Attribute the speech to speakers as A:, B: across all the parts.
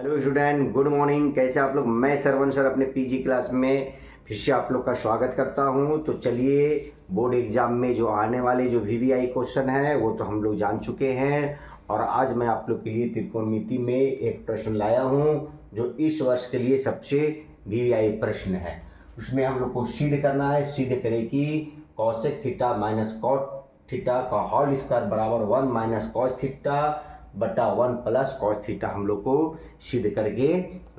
A: Hello student, good morning. कैसे आप लोग? मैं सरवण सर अपने पीजी क्लास में फिर से आप लोग का स्वागत करता हूं। तो चलिए, बोर्ड एग्जाम में जो आने वाले जो वीवीआई क्वेश्चन है वो तो हम लोग जान चुके हैं, और आज मैं आप लोग के लिए त्रिकोणमिति में एक प्रश्न लाया हूं जो इस वर्ष के लिए सबसे वीवीआई प्रश्न है। उसमें हम लोग को सिद्ध करना है। सिद्ध करें कि cosec theta minus cot theta का होल स्क्वायर बराबर 1 माइनस कॉस थीटा बटा 1 प्लस कॉस थीटा हम लोग को सिद्ध करके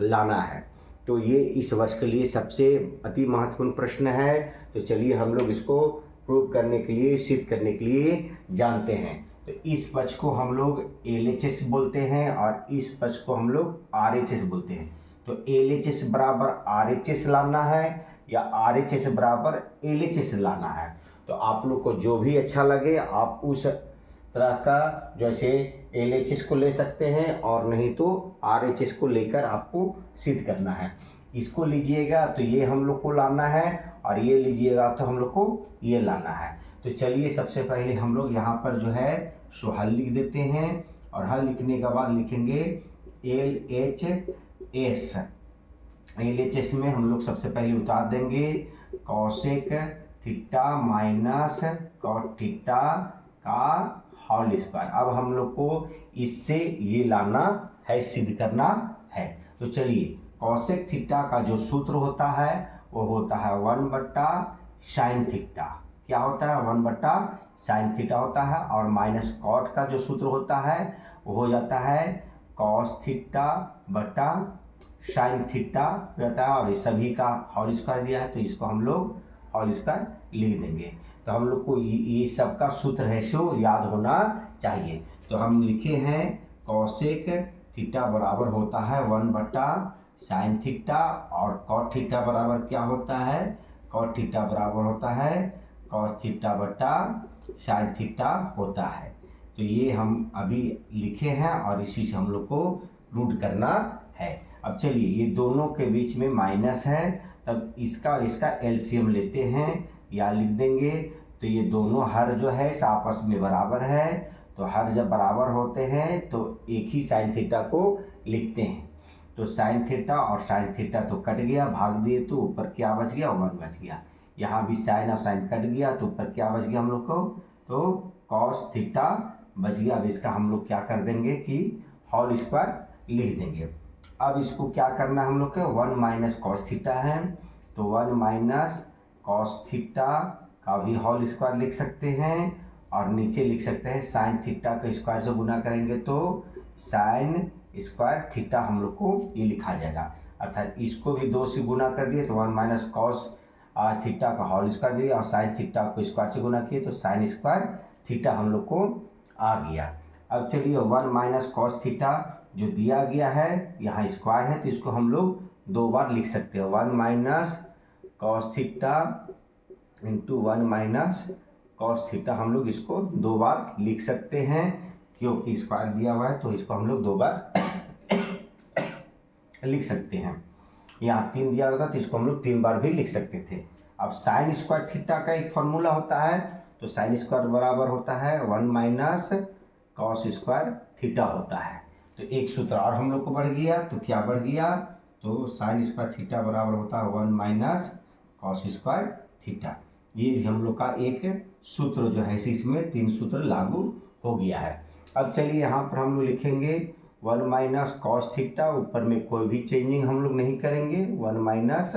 A: लाना है। तो ये इस वर्ष के लिए सबसे अति महत्वपूर्ण प्रश्न है। तो चलिए हम लोग इसको प्रूव करने के लिए, सिद्ध करने के लिए जानते हैं। तो इस पक्ष को हम लोग LHS बोलते हैं और इस पक्ष को हम लोग RHS बोलते हैं। तो LHS बराबर RHS लाना है या RHS बराबर LHS लाना है। तो आप लोग को जो भी अच्छा लगे आप उस तरह का जैसे LHS को ले सकते हैं, और नहीं तो RHS को लेकर आपको सिद्ध करना है। इसको लीजिएगा तो ये हम लोग को लाना है, और ये लीजिएगा तो हम लोग को ये लाना है। तो चलिए सबसे पहले हम लोग यहाँ पर जो है सो हल लिख देते हैं, और हल लिखने के बाद लिखेंगे LHS। LHS में हम लोग सबसे पहले उतार देंगे cosec theta minus cot theta का होल स्क्वायर। अब हम लोग को इससे ये लाना है, सिद्ध करना है। तो चलिए, कॉसेक थीटा का जो सूत्र होता है वो होता है 1 बट्टा साइन थीटा। क्या होता है? 1 बट्टा साइन थीटा होता है। और माइनस कॉट का जो सूत्र होता है वो हो जाता है कॉस थीटा बटा साइन थीटा रहता है, और इस सभी का होल स्क्वायर दिया है तो इसको हम लोग होल स्क्वायर लिख देंगे। तो हम लोग को ये सब का सूत्र है सो याद होना चाहिए। तो हम लिखे हैं कॉसेक थीटा बराबर होता है 1 बट्टा साइन थीटा, और कॉट थीटा बराबर क्या होता है? कॉट थीटा बराबर होता है कॉस थीटा बट्टा साइन थीटा होता है। तो ये हम अभी लिखे हैं और इसी से हम लोग को रूट करना है। अब चलिए, ये दोनों के बीच में माइनस है, तब इसका LCM लेते हैं या लिख देंगे। तो ये दोनों हर जो है आपस में बराबर है, तो हर जब बराबर होते हैं तो एक ही साइन थीटा को लिखते हैं। तो साइन थीटा और साइन थीटा तो कट गया, भाग दिए तो ऊपर क्या बच गया? 1 बच गया। यहाँ भी साइन और साइन कट गया तो ऊपर क्या बच गया हम लोग को? तो कॉस थीटा बच गया। अब इसका हम लोग क्या कर देंगे कि होल स्क्वायर लिख देंगे। अब इसको क्या करना है हम लोग को? 1 माइनस कॉस थीटा है, तो 1 माइनस कॉस थीटा का भी होल स्क्वायर लिख सकते हैं, और नीचे लिख सकते हैं साइन थीटा का स्क्वायर से गुना करेंगे तो साइन स्क्वायर थीटा हम लोग को ये लिखा जाएगा। अर्थात इसको भी 2 से गुना कर दिए तो 1 माइनस कॉस थीटा का होल स्क्वायर दिया, और साइन थीटा को स्क्वायर से गुना किए तो साइन स्क्वायर थीटा हम लोग को आ गया। अब चलिए, 1 माइनस कॉस थीटा जो दिया गया है यहाँ स्क्वायर है तो इसको हम लोग 2 बार लिख सकते हैं। 1 minus cos theta into 1 minus cos theta हम लोग इसको 2 बार लिख सकते हैं, क्योंकि स्क्वायर दिया हुआ है तो इसको हम लोग 2 बार लिख सकते हैं। यहाँ 3 दिया होता तो इसको हम लोग 3 बार भी लिख सकते थे। अब साइन स्क्वायर थीटा का एक फॉर्मूला होता है, तो साइन स्क्वायर बराबर होता है 1 माइनस कॉस स्क्वायर थीटा होता है। तो एक सूत्र और हम लोग को बढ़ गया, तो क्या बढ़ गया? तो साइन स्क्वायर थीटा बराबर होता है 1 माइनस कॉस स्क्वायर थीटा। ये भी हम लोग का एक सूत्र जो है इसमें 3 सूत्र लागू हो गया है। अब चलिए यहाँ पर हम लोग लिखेंगे 1 माइनस कॉस थीटा, ऊपर में कोई भी चेंजिंग हम लोग नहीं करेंगे, 1 माइनस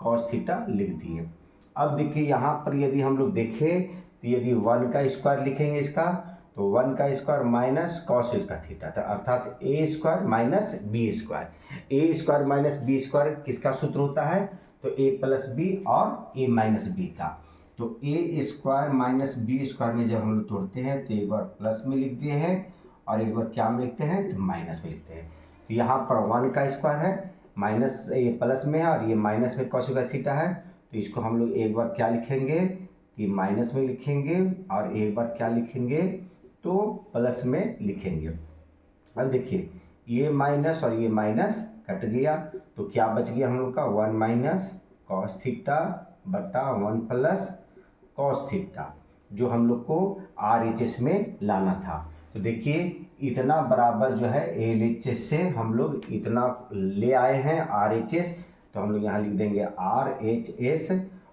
A: कॉस थीटा लिख दिए। अब देखिए यहाँ पर यदि हम लोग देखें तो यदि 1 का स्क्वायर लिखेंगे इसका, तो 1 का square minus cos square theta था, अर्थात ए स्क्वायर माइनस बी स्क्वायर। ए स्क्वायर माइनस बी स्क्वायर किसका सूत्र होता है? तो ए प्लस बी और ए माइनस बी का। तो ए स्क्वायर माइनस बी स्क्वायर में जब हम लोग तोड़ते हैं तो एक बार प्लस में लिखते हैं और एक बार क्या में लिखते हैं? तो माइनस में लिखते हैं। तो यहाँ पर 1 का स्क्वायर है, माइनस ये प्लस में है और ये माइनस में कॉस स्क्वायर थीटा है, तो इसको हम लोग एक बार क्या लिखेंगे कि माइनस में लिखेंगे, और एक बार क्या लिखेंगे तो प्लस में लिखेंगे। अब देखिए, ये माइनस और ये माइनस कट गया, तो क्या बच गया हम लोग का? 1 माइनस कॉस थीटा बटा 1 प्लस कॉस थीटा, जो हम लोग को RHS में लाना था। तो देखिए इतना बराबर जो है LHS से हम लोग इतना ले आए हैं RHS, तो हम लोग यहाँ लिख देंगे RHS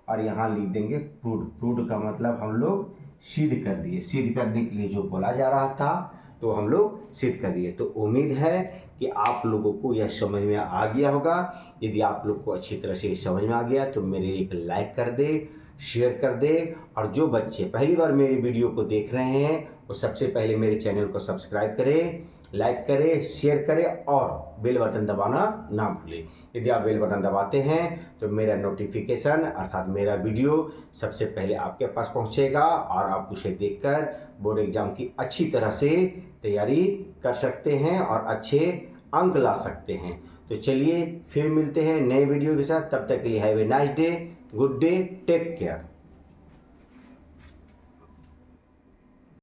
A: और यहाँ लिख देंगे प्रूड। प्रूड का मतलब हम लोग सिद्ध कर दिए, सिद्ध करने के लिए जो बोला जा रहा था तो हम लोग सिद्ध कर दिए। तो उम्मीद है कि आप लोगों को यह समझ में आ गया होगा। यदि आप लोग को अच्छी तरह से समझ में आ गया तो मेरे लिए एक लाइक कर दे, शेयर कर दे, और जो बच्चे पहली बार मेरी वीडियो को देख रहे हैं वो सबसे पहले मेरे चैनल को सब्सक्राइब करें, लाइक करें, शेयर करें और बेल बटन दबाना ना भूलें। यदि आप बेल बटन दबाते हैं तो मेरा नोटिफिकेशन अर्थात मेरा वीडियो सबसे पहले आपके पास पहुंचेगा और आप उसे देखकर बोर्ड एग्जाम की अच्छी तरह से तैयारी कर सकते हैं और अच्छे अंक ला सकते हैं। तो चलिए फिर मिलते हैं नए वीडियो के साथ, तब तक के लिए have a nice day, good day, take care.